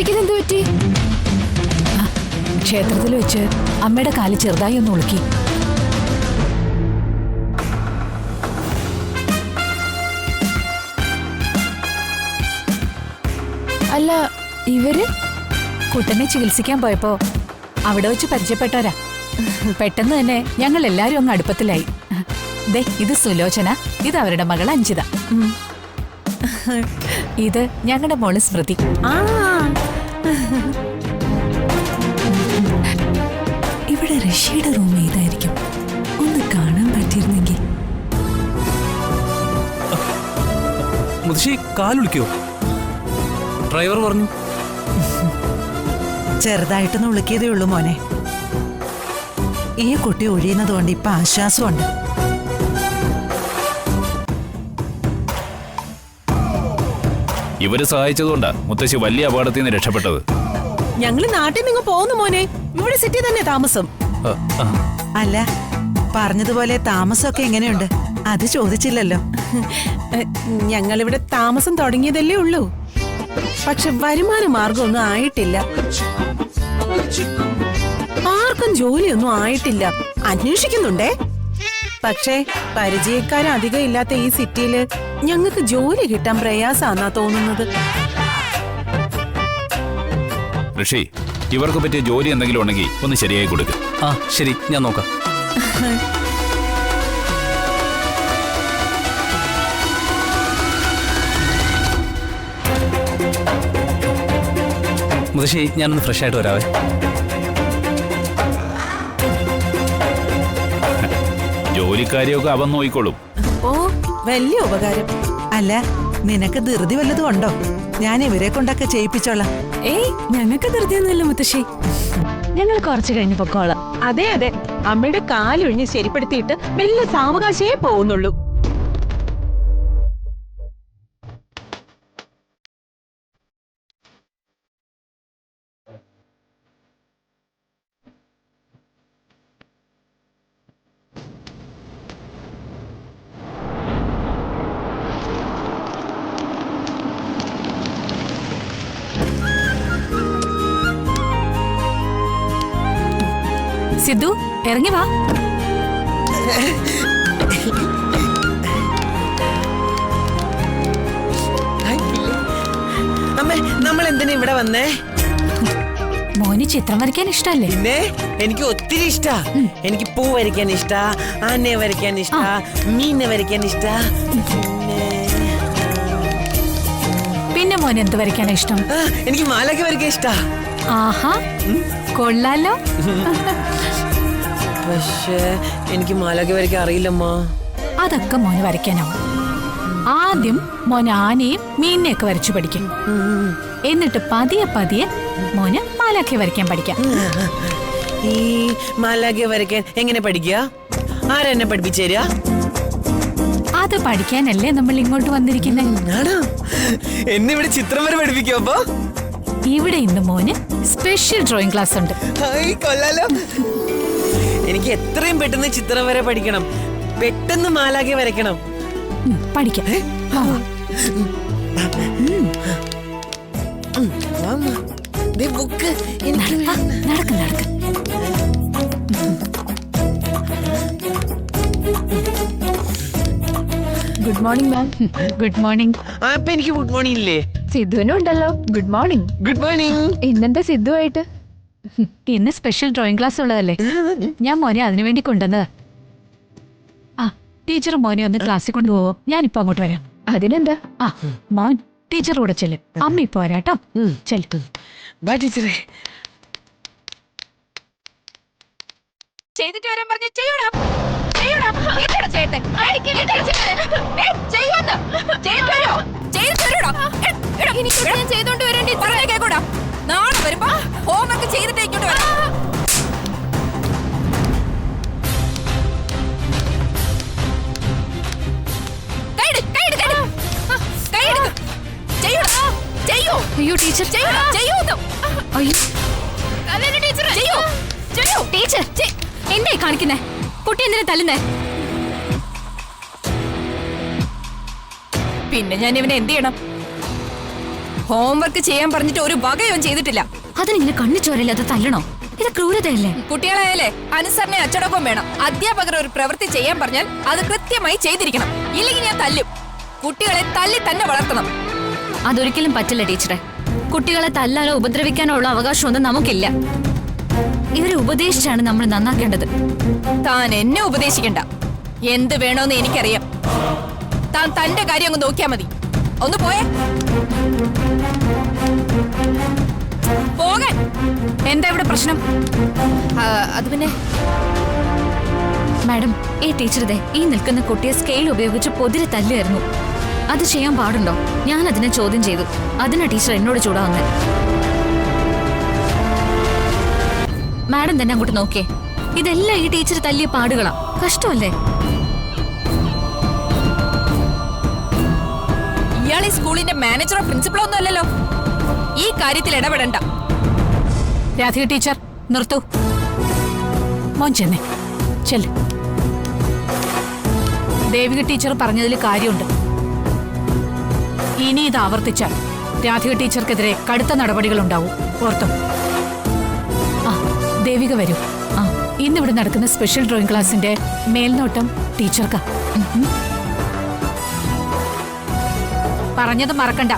മുത്തശ്ശിക്ക് എന്ത് പറ്റി? ക്ഷേത്രത്തിൽ വെച്ച് അമ്മയുടെ കാല് ചെറുതായി ഒന്ന് ഉളുക്കി. അല്ല, ഇവര് കുട്ടനെ ചികിത്സിക്കാൻ പോയപ്പോ അവിടെ വെച്ച് പരിചയപ്പെട്ടവരാ. പെട്ടെന്ന് തന്നെ ഞങ്ങൾ എല്ലാരും അങ്ങ് അടുപ്പത്തിലായി. ദേ, ഇത് സുലോചന, ഇത് അവരുടെ മകൾ അഞ്ജിത, ഇത് ഞങ്ങളുടെ മോള് സ്മൃതി. ഇവിടെ ഋഷിയുടെ റൂം ഏതായിരിക്കും? ഒന്ന് കാണാൻ പറ്റിയിരുന്നെങ്കിൽ. മുത്തശ്ശി കാലുളിക്കോ? ഡ്രൈവർ പറഞ്ഞു. ചെറുതായിട്ടൊന്ന് ഉളുക്കിയതേ ഉള്ളൂ മോനെ. ഈ കുട്ടി ഒഴിയുന്നത് കൊണ്ട് ഇപ്പൊ ആശ്വാസമുണ്ട്. ഇവര് സഹായിച്ചതുകൊണ്ടാ മുത്തശ്ശി വലിയ അപകടത്തിൽ നിന്ന് രക്ഷപ്പെട്ടത്. ഞങ്ങള് നാട്ടിൽ നിന്ന് പോകുന്നു മോനെ. ഇവിടെ സിറ്റി തന്നെ താമസം. അല്ല, പറഞ്ഞതുപോലെ താമസമൊക്കെ എങ്ങനെയുണ്ട്? അത് ചോദിച്ചില്ലല്ലോ. ഞങ്ങളിവിടെ താമസം തുടങ്ങിയതല്ലേ ഉള്ളൂ. പക്ഷെ വരുമാന മാർഗമൊന്നും ആയിട്ടില്ല. ആർക്കും ജോലിയൊന്നും ആയിട്ടില്ല. അന്വേഷിക്കുന്നുണ്ടേ. പക്ഷേ പരിചയക്കാരധികം ഇല്ലാത്ത ഈ സിറ്റിയില് ഞങ്ങൾക്ക് ജോലി കിട്ടാൻ പ്രയാസാന്നാ തോന്നുന്നത്. ഋഷി, ഇവർക്ക് പറ്റിയ ജോലി എന്തെങ്കിലും ഉണ്ടെങ്കിൽ ഒന്ന് ശരിയായി കൊടുക്കും. ആ ശരി, ഞാൻ നോക്കാം. മുത്തശ്ശി, ഞാനൊന്ന് ഫ്രഷ് ആയിട്ട് വരാവേ. ജോലിക്കാരിയൊക്കെ അവൻ നോയിക്കോളും. ഓ, വലിയ ഉപകാരം. അല്ല, നിനക്ക് ധൃതി വല്ലതും ഉണ്ടോ? ഞാൻ ഇവരെ കൊണ്ടൊക്കെ ചെയ്യിപ്പിച്ചോളാം. ഏയ്, ഞങ്ങൾക്ക് ധൃതിയൊന്നുമില്ല മുത്തശ്ശി. ഞങ്ങൾ കുറച്ച് കഴിഞ്ഞ് പൊക്കോളാം. അതെ അതെ, അമ്മയുടെ കാലൊഴിഞ്ഞ് ശരിപ്പെടുത്തിയിട്ട് മെല്ലെ സാവകാശേ പോകുന്നുള്ളൂ. സിദ്ധു, ഇറങ്ങി വാ. നമ്മൾ എന്തിനാ ഇവിടെ വന്നേ? മോന് ചിത്രം വരയ്ക്കാൻ ഇഷ്ടല്ലേ? പിന്നെ എനിക്ക് ഒത്തിരി ഇഷ്ടാ. എനിക്ക് പൂ വരയ്ക്കാൻ ഇഷ്ടാ, ആനയെ വരയ്ക്കാൻ ഇഷ്ടാ, മീനെ വരയ്ക്കാൻ ഇഷ്ടാ. പിന്നെ മോന് എന്ത് വരയ്ക്കാനാ ഇഷ്ടം? എനിക്ക് മാലയ്ക്ക് വരയ്ക്കാൻ ഇഷ്ടാ. ആഹാ, കൊള്ളാലോ. പക്ഷേ എനിക്ക് മാലയ്ക്ക് വരയ്ക്കാൻ അറിയില്ലമ്മ. അതൊക്കെ മോന് വരയ്ക്കാനാവും. ആദ്യം മോന് ആനയും മീനിനെയൊക്കെ വരച്ചു പഠിക്കും. എന്നിട്ട് പതിയെ പതിയെ മോന് മാലാഖയെ വരയ്ക്കാൻ പഠിക്കാം. ഈ മാലയ്ക്ക് വരയ്ക്കാൻ എങ്ങനെ പഠിക്കുക? ആരെന്നെ പഠിപ്പിച്ചേരാ? അത് പഠിക്കാനല്ലേ നമ്മൾ ഇങ്ങോട്ട് വന്നിരിക്കുന്നേ. എന്നിവിടെ ചിത്രം വരെ പഠിപ്പിക്കോ? അപ്പൊ ഇവിടെ ഇന്ന് മോന് സ്പെഷ്യൽ ഡ്രോയിങ് ക്ലാസ് ഉണ്ട്. കൊള്ളാലോ. എനിക്ക് എത്രയും പെട്ടെന്ന് ചിത്രം വരെ പഠിക്കണം. പെട്ടെന്ന് മാലാഖയെ വരയ്ക്കണം. പഠിക്കാം. നടക്ക് നടക്ക്. Good morning ma'am. Good morning. അപ്പൊ എനിക്ക് ഗുഡ് മോർണിംഗ് ഇല്ലേ? സിദ്ധുവിനും ഉണ്ടല്ലോ ഗുഡ് മോർണിംഗ്. Good morning. ഇന്നെന്താ സിദ്ധുവായിട്ട്? ഇന്ന് സ്പെഷ്യൽ ഡ്രോയിങ് ക്ലാസ് ഉള്ളതല്ലേ, ഞാൻ മോനെ അതിനുവേണ്ടി കൊണ്ടുവന്നതാ. ആ, ടീച്ചർ മോനെ ഒന്ന് ക്ലാസ്സിൽ കൊണ്ടുപോവോ? ഞാനിപ്പോ അങ്ങോട്ട് വരാം. അതിനെന്താ? ആ, മോൻ ടീച്ചർ കൂടെ ചെല്ലും. അമ്മ ഇപ്പൊ വരാട്ടോ. ചെല്ലു. ബൈ ടീച്ചറെ. ചെയ്തിട്ട് വരാൻ പറഞ്ഞ ചെയ്യണം. ചെയ്യണം. എന്താണ് ചെയ്യട്ടെ? ചെയ്യാന്ന്. ചെയ്തിട്ട് വരോ? ചെയ്തിട്ട് വരോടാ. എനിക്ക് ഞാൻ ചെയ്തോണ്ട് വരേണ്ടി പറഞ്ഞേ കേൾക്കൂടാ. നാളെ വരുമ്പോ ഹോംവർക്ക് ചെയ്തിട്ട് ഇങ്ങോട്ട് വരാം. അയ്യോ ടീച്ചർ, ടീച്ചർ എന്തായി കാണിക്കുന്നേ? കുട്ടി എന്തിനാ തല്ലുന്നേ? പിന്നെ ഞാൻ ഇവനെ എന്ത് ചെയ്യണം? ഹോംവർക്ക് ചെയ്യാൻ പറഞ്ഞിട്ട് ഒരു വകയും ചെയ്തിട്ടില്ല. അതിനിങ്ങനെ കണ്ണിച്ചോരയില്ലാതെ തല്ലണോ? ഇത് ക്രൂരതയല്ലേ? കുട്ടികളായാലേ അനുസരണ അച്ചടക്കവും വേണം. അധ്യാപകർ ഒരു പ്രവൃത്തി ചെയ്യാൻ പറഞ്ഞാൽ അത് കൃത്യമായി ചെയ്തിരിക്കണം. ഇല്ലെങ്കിൽ ഞാൻ തല്ലും. കുട്ടികളെ തല്ലി തന്നെ വളർത്തണം. അതൊരിക്കലും പറ്റില്ല ടീച്ചറെ. കുട്ടികളെ തല്ലാനോ ഉപദ്രവിക്കാനോ ഉള്ള അവകാശമൊന്നും നമുക്കില്ല. ഇവരെ ഉപദേശിച്ചാണ് നമ്മൾ നന്നാക്കേണ്ടത്. താൻ എന്നെ ഉപദേശിക്കണ്ട. എന്ത് വേണോന്ന് എനിക്കറിയാം. താൻ തന്റെ കാര്യം അങ്ങ് നോക്കിയാ മതി. ഒന്ന് പോയേ. പോകാൻ. എന്താ ഇവിടെ പ്രശ്നം? അത് പിന്നെ മാഡം, ഈ ടീച്ചർ ദേ ഈ നിൽക്കുന്ന കുട്ടിയെ സ്കെയിൽ ഉപയോഗിച്ച് പൊതിരെ തല്ലുമായിരുന്നു. അത് ചെയ്യാൻ പാടുണ്ടോ? ഞാൻ അതിനെ ചോദ്യം ചെയ്തു. അതിനാ ടീച്ചർ എന്നോട് ചൂടാവുന്നത്. മാഡം തന്നെ അങ്ങോട്ട് നോക്കിയേ. ഇതെല്ലാം ഈ ടീച്ചർ തല്ലിയ പാടുകളാ. കഷ്ടമല്ലേ? ഇയാൾ ഈ സ്കൂളിന്റെ മാനേജറോ പ്രിൻസിപ്പളോ ഒന്നും അല്ലല്ലോ. ഈ കാര്യത്തിൽ ഇടപെടണ്ട. രാധിക ടീച്ചർ നിർത്തൂ. മോൻ ചെന്നേ ചെല്ല്. ദേവിക ടീച്ചർ പറഞ്ഞതിൽ കാര്യമുണ്ട്. ഇനി ഇത് ആവർത്തിച്ചാൽ രാധിക ടീച്ചർക്കെതിരെ കടുത്ത നടപടികളുണ്ടാവും. ഓർത്തോ? ആ ദേവിക വരൂ. ആ ഇന്നിവിടെ നടക്കുന്ന സ്പെഷ്യൽ ഡ്രോയിങ് ക്ലാസിന്റെ മേൽനോട്ടം ടീച്ചർക്കാ. പറഞ്ഞത് മറക്കണ്ട.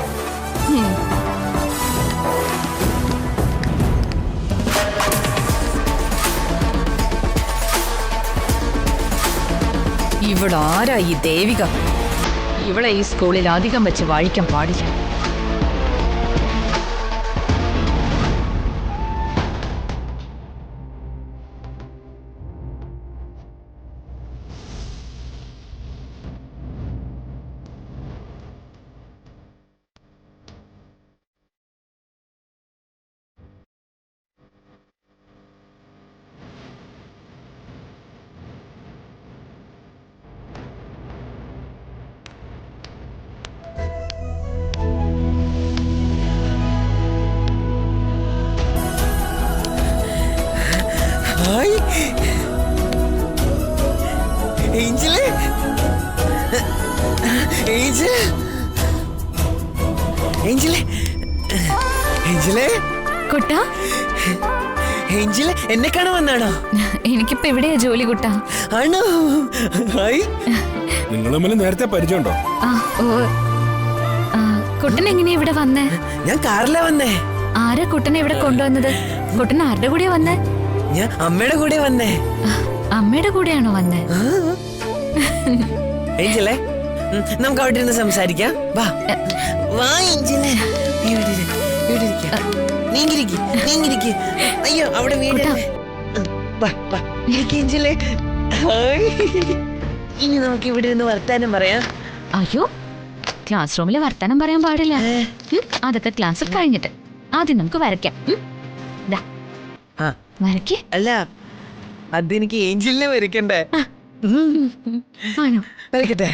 ഇവിടെ ആരാ ഈ ദേവിക? ഇവിടെ ഈ സ്കൂളിൽ അധികം വെച്ച് വാഴിക്കാൻ പാടില്ല. ഹായ് ഏഞ്ചലേ. ഏഞ്ചൽ. ഏഞ്ചലേ. ഏഞ്ചലേ. കുട്ടാ, ഏഞ്ചൽ എന്നെ കാണാൻ വന്നാണോ? എനിക്കിപ്പോ എവിടെയാ ജോലി കുട്ടാ? ആണോ? ഹായ്. നിങ്ങൾ തമ്മിൽ നേരത്തെ പരിചയമുണ്ടോ? ആ, ഓ. കുട്ടൻ എങ്ങനെയാ ഇവിടെ വന്നേ? ഞാൻ കാറിലാ വന്നേ. ആരാ കുട്ടനെ ഇവിടെ കൊണ്ടുവന്നത്? കുട്ടൻ ആരുടെ കൂടെയാ വന്നേ? ഞാൻ അമ്മയുടെ കൂടെ വന്നേ. അമ്മയുടെ കൂടെയാണോ വന്നേ? ഏഞ്ചലേ, നമുക്ക് അവിടെ ഇരുന്ന് സംസാരിക്കാം. വാ വാ ഏഞ്ചലേ. ഇവിടെ ഇരി, ഇവിടെ ഇരിക്ക. നീങ്ങിരിക്ക്, നീങ്ങിരിക്ക്. അയ്യോ അവിടെ വീട്. വാ വാ ഇരിക്ക് ഏഞ്ചലേ. ഹായ്. ഇനി നമുക്ക് ഇവിടെ ഇരുന്ന് വർത്താനം പറയാം. അയ്യോ, ക്ലാസ് റൂമിൽ വർത്താനം പറയാൻ പാടില്ല. അതൊക്കെ ക്ലാസ് കഴിഞ്ഞിട്ട് ആദ്യം നമുക്ക് വരയ്ക്കാം. ദാ, ആ വരയ്ക്ക്. അല്ല അതെനിക്ക് ഏഞ്ചലിനെ വരയ്ക്കണ്ടേ? ആണോ? വരയ്ക്കട്ടെ,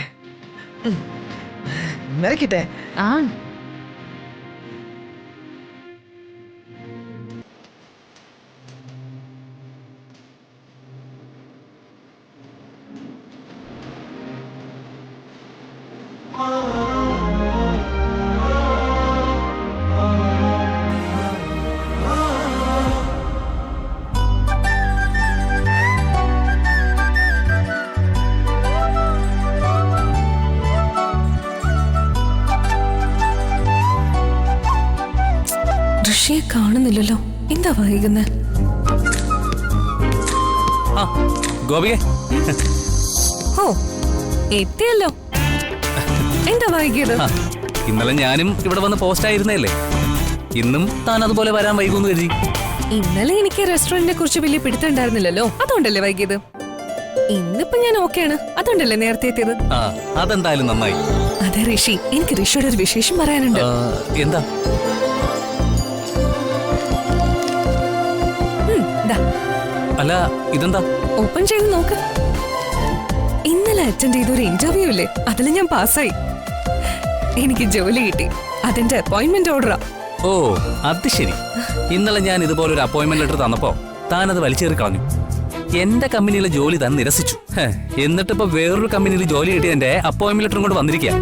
വരയ്ക്കട്ടെ. ആ, ഋഷിയെ കാണുന്നില്ലല്ലോ. എന്താ വൈകുന്നേ? ആ ഗോപികെ. ഓ എത്തിയല്ലോ. എന്താ വൈകിയത്? ആ, ഇന്നലെ ഞാനും ഇവിടെ വന്ന് പോസ്റ്റ് ആയിരുന്നല്ലേ. ഇന്നും താൻ അതുപോലെ വരാൻ വൈകുന്നു കരുതി. ഇന്നലെ എനിക്ക് റെസ്റ്റോറന്റിനെ കുറിച്ച് വലിയ പിടുത്തുണ്ടായിരുന്നില്ലല്ലോ, അതുകൊണ്ടല്ലേ വൈകിയത്. ഇന്നിപ്പോ ഞാൻ ഓക്കെയാണ്, അതുകൊണ്ടല്ലേ നേരത്തെ എത്തിയത്. ആ അതെന്തായാലും നന്നായി. അതെ ഋഷി, എനിക്ക് ഋഷിയുടെ ഒരു വിശേഷം പറയാനുണ്ട്. എന്താ? ദാ, അല്ല ഇതെന്താ? ഓപ്പൺ ചെയ്ത് നോക്ക്. ഇന്നലെ അറ്റൻഡ് ചെയ്ത ഒരു ഇന്റർവ്യൂ ഇല്ലേ, അതിൽ ഞാൻ പാസ്സായി. എനിക്ക് ജോലി കിട്ടി. അതിന്റെ അപ്പോയിന്റ്മെന്റ് ഓർഡറാ. ഓ അത് ശരി. ഇന്നലെ ഞാൻ ഇതുപോലെ ഒരു അപ്പോയിന്റ്മെന്റ് ലെറ്റർ തന്നപ്പോ താൻ അത് വലിച്ചേറി കളഞ്ഞു. എന്റെ കമ്പനിയിലെ ജോലി താൻ നിരസിച്ചു. എന്നിട്ടിപ്പോ വേറൊരു കമ്പനിയിൽ ജോലി കിട്ടിയ എന്റെ അപ്പോയിന്റ്മെന്റ് ലെറ്ററും കൊണ്ട് വന്നിരിക്കുക.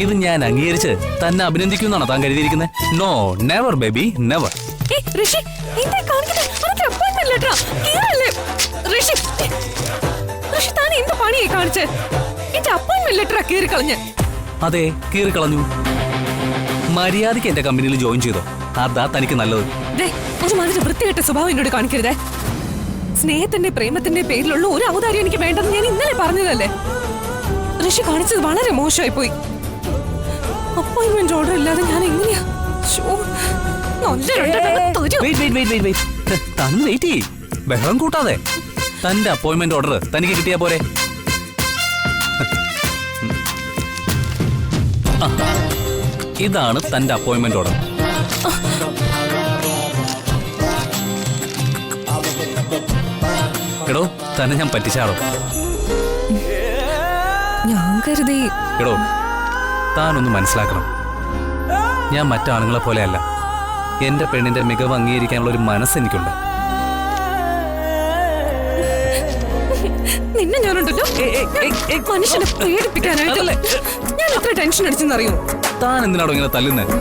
ഇത് ഞാൻ അംഗീകരിച്ച് തന്നെ അഭിനന്ദിക്കുന്നാണോ താൻ കരുതിയിരിക്കുന്നത്? No, never baby, never. അതെ, കീറിക്കളഞ്ഞു. മര്യാദയ്ക്ക് എന്റെ കമ്പനിയിൽ ജോയിൻ ചെയ്തോ, അതാ തനിക്ക് നല്ലത്. വൃത്തികെട്ട സ്വഭാവം എന്നോട് കാണിക്കരുതേ. സ്നേഹത്തിന്റെ പ്രേമത്തിന്റെ പേരിലുള്ള ഒരു ഔദാര്യം എനിക്ക് വേണ്ടെന്ന് ഞാൻ ഇന്നലെ പറഞ്ഞതല്ലേ. ഋഷി കാണിച്ചത് വളരെ മോശമായി പോയി. അപ്പോയിന്റ്മെന്റ് ഓർഡർ ഇല്ലാതെ ഞാൻ എങ്ങനെയാ? ബഹളം കൂട്ടാതെ. തന്റെ അപ്പോയിന്റ്മെന്റ് ഓർഡർ തനിക്ക് കിട്ടിയാ പോരെ? ഇതാണ് തന്റെ അപ്പോയിന്റ്മെന്റ് ഓർഡർ. എടോ, തന്നെ ഞാൻ പറ്റിച്ചാടോ? ഞാൻ കരുതി. എടോ, താനൊന്ന് മനസ്സിലാക്കണം. ഞാൻ മറ്റാണുങ്ങളെ പോലെയല്ല. എന്റെ പെണ്ണിന്റെ മികവ് അംഗീകരിക്കാനുള്ള ഒരു മനസ്സ് എനിക്കുണ്ട്. നിന്നെ ഞാനുണ്ടല്ലോ മനുഷ്യനെ പേടിപ്പിക്കാനായിട്ടല്ലേ ഞാൻ എത്ര ടെൻഷൻ അടിച്ചെന്നറിയോ? താൻ എന്തിനാണോ ഇങ്ങനെ തല്ലുന്നത്?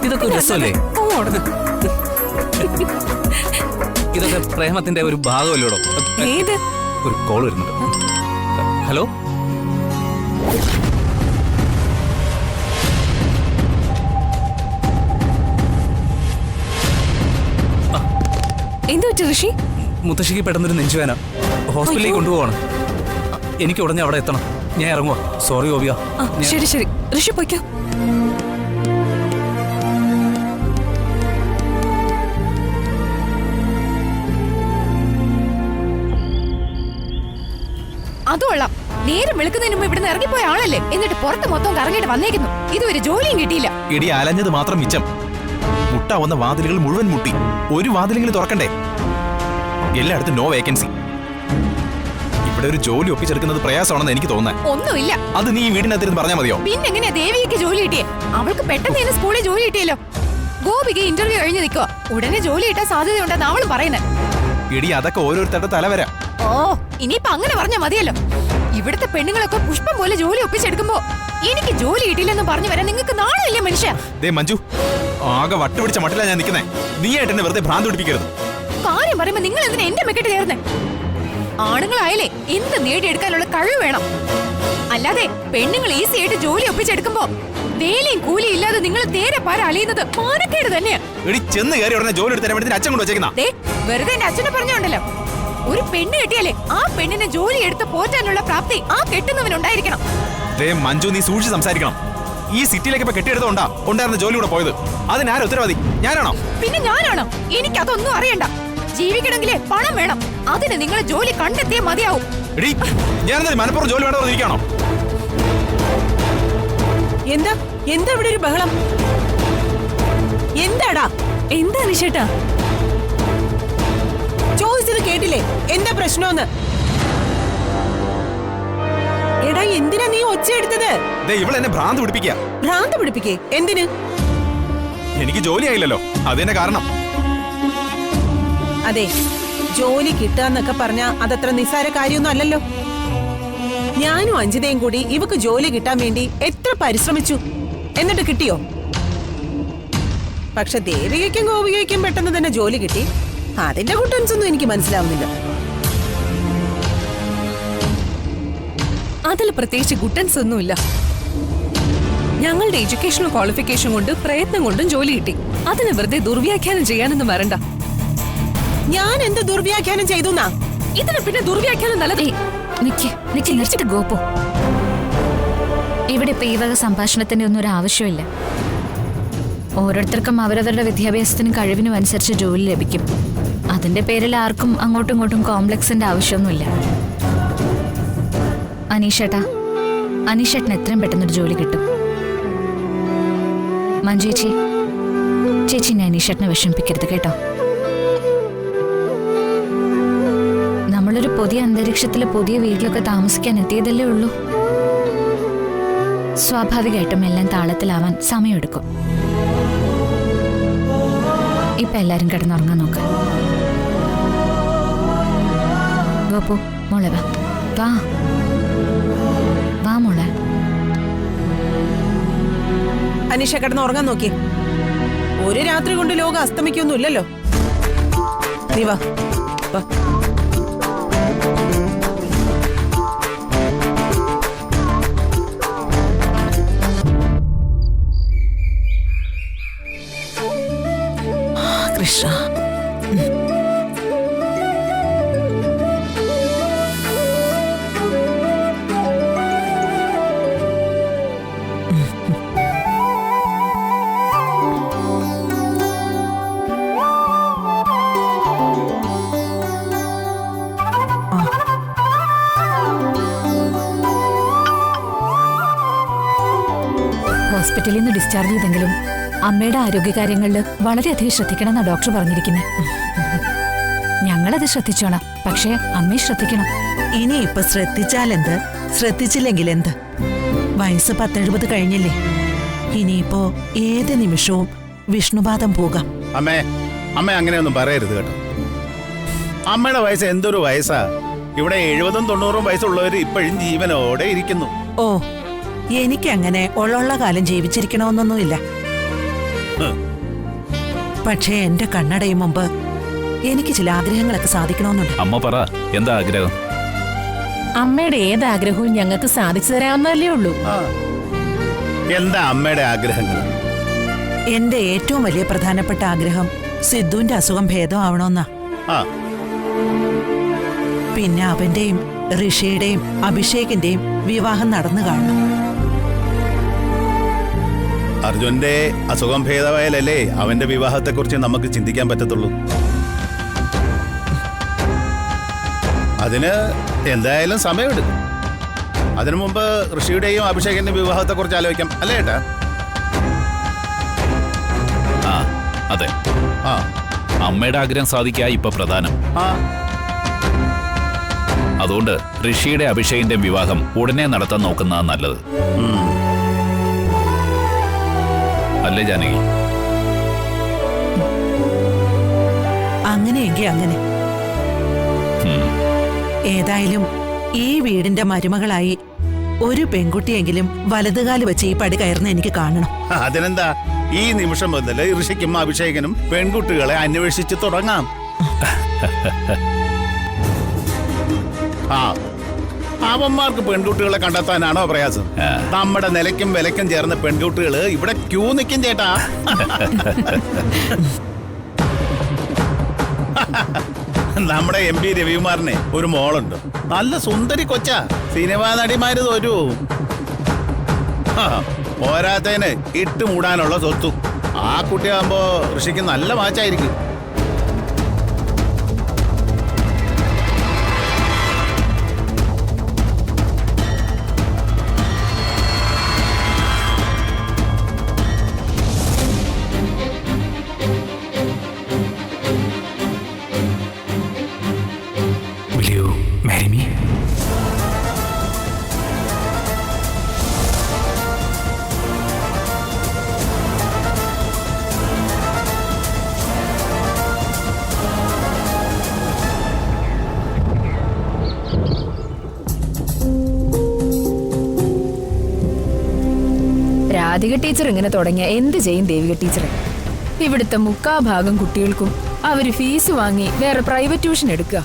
ഇതൊക്കെ ഒരു രസമല്ലേ? ഇതൊക്കെ പ്രേമത്തിന്റെ ഒരു ഭാഗമല്ലോടോ. ഒരു കോൾ വരുന്നുണ്ട്. ഹലോ, എന്ത് പറ്റി ഋഷി? മുത്തശ്ശിക്ക് പെട്ടെന്നൊരു നെഞ്ചുവേന. ഹോസ്പിറ്റലിലേക്ക് കൊണ്ടുപോകണം. എനിക്ക് ഉടനെ അവിടെ എത്തണം. ഞാൻ ഇറങ്ങുവാ. സോറി ഓബിയ. ശരി ശരി, ഋഷി പോയിക്കോ. അതുകൊള്ളാം. നേരം വെളുക്കുന്നതിന് മുമ്പ് ഇവിടുന്ന് ഇറങ്ങിപ്പോയ ആളല്ലേ, എന്നിട്ട് പുറത്ത് മൊത്തം കറങ്ങിയിട്ട് വന്നേക്കുന്നു. ഇതുവരെ ജോലിയും കിട്ടിയില്ല. ഇടി അലഞ്ഞത് മാത്രം മിച്ചം. മുട്ടാവുന്ന വാതിലുകൾ മുഴുവൻ മുട്ടി. ഒരു വാതിലെങ്കിലും തുറക്കണ്ടേ? എല്ലായിടത്തും നോ വേക്കൻസി. ഇവിടെ ഒരു ജോലി ഒപ്പിച്ചെടുക്കുന്നത് പ്രയാസമാണെന്ന് എനിക്ക് തോന്നുന്നത്. ഒന്നുമില്ല. അത് നീ വീടിനകത്തിരുന്ന് പറഞ്ഞാൽ മതിയോ? പിന്നെങ്ങനെയാ ദേവിക്ക് ജോലി കിട്ടിയേ? അവൾക്ക് പെട്ടെന്ന് സ്കൂളിൽ ജോലി കിട്ടിയല്ലോ. ഗോപിക ഇന്റർവ്യൂ കഴിഞ്ഞ് നിൽക്കുക. ഉടനെ ജോലി കിട്ടാൻ സാധ്യതയുണ്ടെന്ന് അവളും പറയുന്നത്. ഇടി അതൊക്കെ ഓരോരുത്തരുടെ തലവര. ഓ, ഇനിയിപ്പൊ അങ്ങനെ പറഞ്ഞാ മതിയല്ലോ. ഇവിടുത്തെ പെണ്ണുങ്ങളൊക്കെ പുഷ്പം പോലെ ജോലി ഒപ്പിച്ചെടുക്കുമ്പോ എനിക്ക് ജോലി കിട്ടിയില്ലെന്ന് പറഞ്ഞു വരാൻ നിങ്ങൾക്ക് നാളെയല്ലേ മനുഷ്യ? മഞ്ജു, ആകെ വട്ടുപിടിച്ച മട്ടിലാ ഞാൻ നിൽക്കുന്നേ. നീ ആയിട്ട് എന്നെ വെറുതെ ഭ്രാന്ത് പിടിപ്പിക്കരുത്. കാര്യം പറയുമ്പോ നിങ്ങൾ എന്തിനാ എന്റെ മെക്കെട്ട് കയറുന്നേ? ആണുങ്ങളായാലേ എന്ത് നേടിയെടുക്കാനുള്ള കഴിവ് വേണം. അല്ലാതെ പെണ്ണുങ്ങൾ ഈസി ആയിട്ട് ജോലി ഒപ്പിച്ചെടുക്കുമ്പോ വേലയും കൂലിയും ഇല്ലാതെ നിങ്ങൾ തേരെ പാര അലിയുന്നത് മാനക്കേട് തന്നെയാ. ചെന്ന് കയറി ഉടനെ ജോലി എടുത്ത് അച്ഛൻ കൊണ്ട് വെച്ചേക്കുന്ന വെറുതെ എന്റെ അച്ഛനെ പറഞ്ഞോണ്ടല്ലോ. ഒരു പെണ്ണ് കിട്ടിയാലേ ആ പെണ്ണിനെ ജോലി എടുത്ത് പോറ്റാനുള്ള പ്രാപ്തി ആ കെട്ടുന്നവനുണ്ടായിരിക്കണം. മഞ്ജു, നീ സൂക്ഷിച്ച് സംസാരിക്കണം. ഈ സിറ്റിയിലേക്ക് ഇപ്പൊ കെട്ടിയെടുത്തോണ്ടാ ഉണ്ടായിരുന്ന ജോലി കൂടെ പോയത്. അതിനാരും ഉത്തരവാദി? ഞാനാണോ? പിന്നെ ഞാനാണോ? എനിക്കതൊന്നും അറിയണ്ട. ജീവിക്കണമെങ്കിലേ പണം വേണം. അതിന് നിങ്ങൾ ജോലി കണ്ടെത്തിയേ മതിയാവും. ഞാനെന്താ മനപ്പുറം ജോലി വേണമെന്ന് ഇരിക്കണോ? എന്താ എന്താ ഇവിടെ ഒരു ബഹളം? എന്താടാ? എന്താ നിഷേട്ടാ? ചോദിച്ചത് കേട്ടില്ലേ? എന്താ പ്രശ്നമെന്ന്? എടാ, എന്തിനാ നീ ഒച്ച എടുത്തത്? ഇവളെ എന്നെ ഭ്രാന്ത് പിടിപ്പിക്കുക. ഭ്രാന്ത് പിടിപ്പിക്കേ? എന്തിന്? എനിക്ക് ജോലി ആയില്ലല്ലോ, അതെന്നെ കാരണം. അതെ, ജോലി കിട്ടാന്നൊക്കെ പറഞ്ഞാ അതത്ര നിസ്സാര കാര്യമൊന്നും അല്ലല്ലോ. ഞാനും അഞ്ജിതയും കൂടി ഇവക്ക് ജോലി കിട്ടാൻ വേണ്ടി എത്ര പരിശ്രമിച്ചു. എന്നിട്ട് കിട്ടിയോ? പക്ഷെ ദേവികയ്ക്കും ഗോപികയ്ക്കും പെട്ടെന്ന് തന്നെ ജോലി കിട്ടി. അതിന്റെ കുട്ടൻസ് ഒന്നും എനിക്ക് മനസ്സിലാവുന്നില്ല. അതിൽ പ്രത്യേകിച്ച് ഗുട്ടൻസ് ഒന്നുമില്ല. ഞങ്ങളുടെ എഡ്യൂക്കേഷണൽ ക്വാളിഫിക്കേഷൻ കൊണ്ട് പ്രയത്നം കൊണ്ടും ജോലി കിട്ടി. അതിന് വെറുതെ ദുർവ്യാഖ്യാനം ചെയ്യാനൊന്നും വരണ്ട. ഞാൻ എന്ത് ദുർവ്യാഖ്യാനം ചെയ്തു? ഇതിന് പിന്നെ ദുർവ്യാഖ്യാനം നല്ലതേ. നിർത്തിട്ട് ഗോപു, ഇവിടെ ഇപ്പൊ ഈ വക സംഭാഷണത്തിന്റെ ഒന്നും ഒരു ആവശ്യമില്ല. ഓരോരുത്തർക്കും അവരവരുടെ വിദ്യാഭ്യാസത്തിനും കഴിവിനും അനുസരിച്ച് ജോലി ലഭിക്കും. അതിന്റെ പേരിൽ ആർക്കും അങ്ങോട്ടും ഇങ്ങോട്ടും കോംപ്ലക്സിന്റെ ആവശ്യമൊന്നുമില്ല. അനീഷേട്ടന് എത്രയും പെട്ടെന്നൊരു ജോലി കിട്ടും. മഞ്ജു ചേച്ചി അനീഷേട്ടനെ വിഷമിപ്പിക്കരുത് കേട്ടോ. നമ്മളൊരു പുതിയ അന്തരീക്ഷത്തില് പുതിയ വീട്ടിലൊക്കെ താമസിക്കാൻ എത്തിയതല്ലേ ഉള്ളൂ. സ്വാഭാവികമായിട്ടും എല്ലാം താളത്തിലാവാൻ സമയമെടുക്കും. ഇപ്പൊ എല്ലാരും കിടന്നുറങ്ങാൻ നോക്കാം. ഗോപു, മോളെ വാ മോളെ. അനീഷ കിടന്ന് ഉറങ്ങാൻ നോക്കി. ഒരു രാത്രി കൊണ്ട് ലോകം അസ്തമിക്കൊന്നുമില്ലല്ലോ. നീ വാ വാ. കൃഷ്ണ, ഹോസ്പിറ്റലിൽ നിന്ന് ഡിസ്ചാർജ് ചെയ്തെങ്കിലും അമ്മയുടെ ആരോഗ്യകാര്യങ്ങളിൽ വളരെയധികം ശ്രദ്ധിക്കണമെന്നാണ് ഡോക്ടർ പറഞ്ഞിരിക്കുന്നത്. ഞങ്ങളത് ശ്രദ്ധിച്ചോളാം, പക്ഷേ അമ്മയെ ശ്രദ്ധിക്കണം. ഇനി ഇപ്പൊ ശ്രദ്ധിച്ചാലെന്ത്, ശ്രദ്ധിച്ചില്ലെങ്കിൽ എന്ത്? വയസ്സ് 10-70 കഴിഞ്ഞില്ലേ? ഇനിയിപ്പോ ഏത് നിമിഷവും വിഷ്ണുപാദം പോകാം. അമ്മേ, അമ്മ അങ്ങനെയൊന്നും പറയരുത് കേട്ടോ. അമ്മയുടെ വയസ്സ് എന്തൊരു വയസ്സാ. ഇവിടെ 70-90 വയസ്സുള്ളവര് ഇപ്പോഴും ജീവനോടെ ഇരിക്കുന്നു. ഓ, എനിക്കങ്ങനെ ഉള്ള കാലം ജീവിച്ചിരിക്കണമെന്നൊന്നുമില്ല. പക്ഷേ എന്റെ കണ്ണടയും മുമ്പ് എനിക്ക് ചില ആഗ്രഹങ്ങളൊക്കെ സാധിക്കണമെന്നുണ്ട്. അമ്മ പറ, എന്താ ആഗ്രഹം? അമ്മയുടെ ഏത് ആഗ്രഹവും ഞങ്ങൾക്ക് സാധിച്ചു തരാവുന്നതല്ലേ ഉള്ളൂ. എന്താ അമ്മയുടെ ആഗ്രഹങ്ങൾ? എന്റെ ഏറ്റവും വലിയ പ്രധാനപ്പെട്ട ആഗ്രഹം സിദ്ധുവിന്റെ അസുഖം ഭേദമാവണമെന്നാ. ആ, പിന്നെ അവന്റെയും ഋഷിയുടെയും അഭിഷേകിന്റെയും വിവാഹം നടന്നു കാണണം. അർജുന്റെ അസുഖം ഭേദമായാലല്ലേ അവന്റെ വിവാഹത്തെക്കുറിച്ച് നമുക്ക് ചിന്തിക്കാൻ പറ്റത്തുള്ളൂ. അതിന് എന്തായാലും സമയമെടുക്കും. അതിനു മുമ്പ് ഋഷിയുടെയും അഭിഷേകിന്റെയും വിവാഹത്തെക്കുറിച്ച് ആലോചിക്കാം, അല്ലേ ഏട്ടാ? ആ അതെ, ആ, അമ്മയുടെ ആഗ്രഹം സാധിക്കാ ഇപ്പൊ പ്രധാനം. ആ, അതുകൊണ്ട് ഋഷിയുടെ അഭിഷേകിന്റെ വിവാഹം ഉടനെ നടത്താൻ നോക്കുന്നതാണ് നല്ലത്. അല്ലേ ജാനകി? അങ്ങനെയെങ്കിൽ അങ്ങനെ. ഏതായാലും ഈ വീടിന്റെ മരുമകളായി ഒരു പെൺകുട്ടിയെങ്കിലും വലതുകാല് വെച്ച് ഈ പടി കയറുന്ന എനിക്ക് കാണണം. അതിനെന്താ, ഈ നിമിഷം മുതൽ ഋഷിക്കും അഭിഷേകനും പെൺകുട്ടികളെ അന്വേഷിച്ച് തുടങ്ങാം. ആ, അവന്മാർക്ക് പെൺകുട്ടികളെ കണ്ടെത്താനാണോ പ്രയാസം? നമ്മുടെ നിലയ്ക്കും വിലയ്ക്കും ചേർന്ന പെൺകുട്ടികള് ഇവിടെ ക്യൂ നിൽക്കും ചേട്ടാ. നമ്മുടെ MP രവികുമാറിനെ ഒരു മോളുണ്ട്, നല്ല സുന്ദരി കൊച്ചാ. സിനിമാ നടിമാര് തോറ്റു. പോരാത്തതിന് ഇട്ട് മൂടാനുള്ള സ്വത്തു. ആ കുട്ടിയാകുമ്പോ ഋഷിക്ക് നല്ല മാച്ചായിരിക്കും. രാധിക ടീച്ചർ ഇങ്ങനെ തുടങ്ങിയ എന്ത് ചെയ്യും ദേവിക ടീച്ചറെ? ഇവിടുത്തെ 3/4 കുട്ടികൾക്കും അവര് ഫീസ് വാങ്ങി വേറെ പ്രൈവറ്റ് ട്യൂഷൻ എടുക്കുക.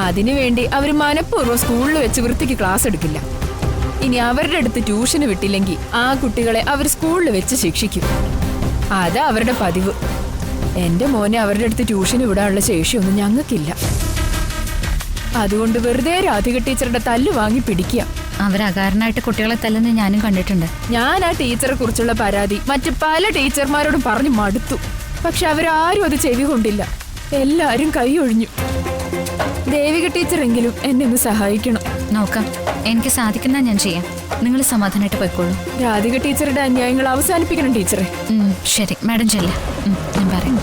അതിനുവേണ്ടി അവർ മനഃപൂർവ്വം സ്കൂളിൽ വെച്ച് വൃത്തിക്ക് ക്ലാസ് എടുക്കില്ല. ഇനി അവരുടെ അടുത്ത് ട്യൂഷന് വിട്ടില്ലെങ്കിൽ ആ കുട്ടികളെ അവർ സ്കൂളിൽ വെച്ച് ശിക്ഷിക്കും. അതാ അവരുടെ പതിവ്. എന്റെ മോനെ അവരുടെ അടുത്ത് ട്യൂഷന് വിടാനുള്ള ശേഷിയൊന്നും ഞങ്ങൾക്കില്ല. അതുകൊണ്ട് വെറുതെ രാധിക ടീച്ചറുടെ തല്ല് വാങ്ങി പിടിക്കുക. അവരകാരനായിട്ട് കുട്ടികളെ തല്ലുന്ന ഞാനും കണ്ടിട്ടുണ്ട്. ഞാൻ ആ ടീച്ചറെ കുറിച്ചുള്ള പരാതി മറ്റു പല ടീച്ചർമാരോടും പറഞ്ഞു മടുത്തു. പക്ഷെ അവരാരും അത് ചെവി കൊണ്ടില്ല. എല്ലാരും കൈ ഒഴിഞ്ഞു. ദേവിക ടീച്ചറെങ്കിലും എന്നെ ഒന്ന് സഹായിക്കണം. നോക്കാം, എനിക്ക് സാധിക്കുന്ന ഞാൻ ചെയ്യാം. നിങ്ങൾ സമാധാനമായിട്ട് പോയിക്കോളൂ. രാധിക ടീച്ചറുടെ അന്യായങ്ങൾ അവസാനിപ്പിക്കണം ടീച്ചറെ. ശരി മാഡം, ചെല്ല. ഞാൻ പറയും.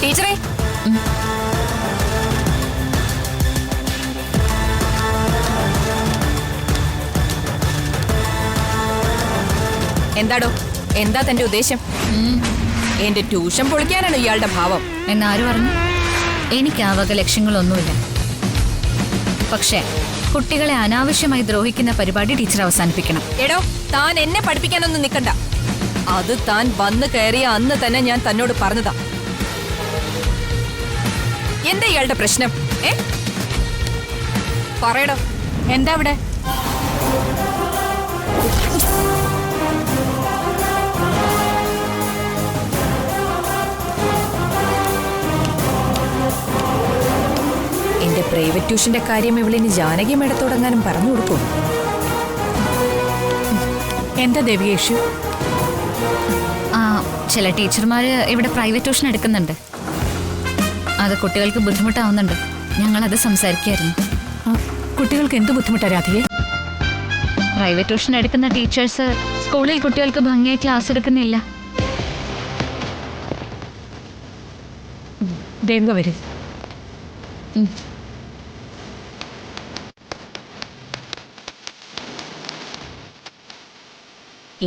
ടീച്ചറെ, എന്താടോ, എന്താ തന്റെ ഉദ്ദേശം? എന്റെ ട്യൂഷൻ പൊളിക്കാനാണ് ഇയാളുടെ ഭാവം എന്നാരും പറഞ്ഞു? എനിക്ക് ആ വക ലക്ഷ്യങ്ങളൊന്നുമില്ല. പക്ഷേ കുട്ടികളെ അനാവശ്യമായി ദ്രോഹിക്കുന്ന പരിപാടി ടീച്ചർ അവസാനിപ്പിക്കണം. എടോ, താൻ എന്നെ പഠിപ്പിക്കാനൊന്നും നിൽക്കണ്ട. അത് താൻ വന്നു കയറിയ അന്ന് തന്നെ ഞാൻ തന്നോട് പറഞ്ഞതാ. എന്താ ഇയാളുടെ പ്രശ്നം? പറയടോ. എന്താ അവിടെ? എന്റെ പ്രൈവറ്റ് ട്യൂഷന്റെ കാര്യം ഇവളിനി ജാനകി മേടത്തോടെങ്ങാനും പറഞ്ഞു കൊടുക്കും. എന്താ ദേവിക ഇഷ്യൂ? ചില ടീച്ചർമാര് ഇവിടെ പ്രൈവറ്റ് ട്യൂഷൻ എടുക്കുന്നുണ്ട്. അത് കുട്ടികൾക്ക് ബുദ്ധിമുട്ടാവുന്നുണ്ട്. ഞങ്ങളത് സംസാരിക്കായിരുന്നു. കുട്ടികൾക്ക് എന്ത് ബുദ്ധിമുട്ടാ രാധികെ? പ്രൈവറ്റ് ട്യൂഷൻ എടുക്കുന്ന ടീച്ചേഴ്സ് സ്കൂളിൽ കുട്ടികൾക്ക് ഭംഗിയായി ക്ലാസ് എടുക്കുന്നില്ല. ദേവിക വരും.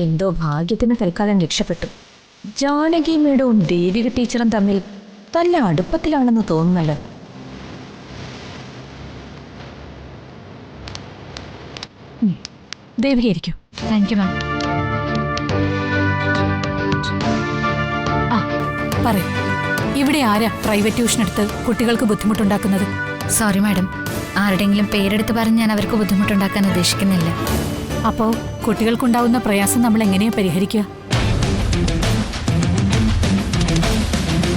എന്തോ ഭാഗ്യത്തിന് തൽക്കാലം രക്ഷപ്പെട്ടു. ജാനകി മേഡവും ദേവിക ടീച്ചറും തമ്മിൽ നല്ല അടുപ്പത്തിലാണെന്ന് തോന്നുന്നല്ലോ. ദേവിക ഇരിക്കും. Thank you ma'am. പറയൂ, ഇവിടെ ആരാ പ്രൈവറ്റ് ട്യൂഷൻ എടുത്ത് കുട്ടികൾക്ക് ബുദ്ധിമുട്ടുണ്ടാക്കുന്നത്? സോറി മാഡം, ആരുടെയെങ്കിലും പേരെടുത്ത് പറഞ്ഞ് ഞാൻ അവർക്ക് ബുദ്ധിമുട്ടുണ്ടാക്കാൻ ഉദ്ദേശിക്കുന്നില്ല. അപ്പോ കുട്ടികൾക്കുണ്ടാവുന്ന പ്രയാസം നമ്മൾ എങ്ങനെയാ പരിഹരിക്കുക?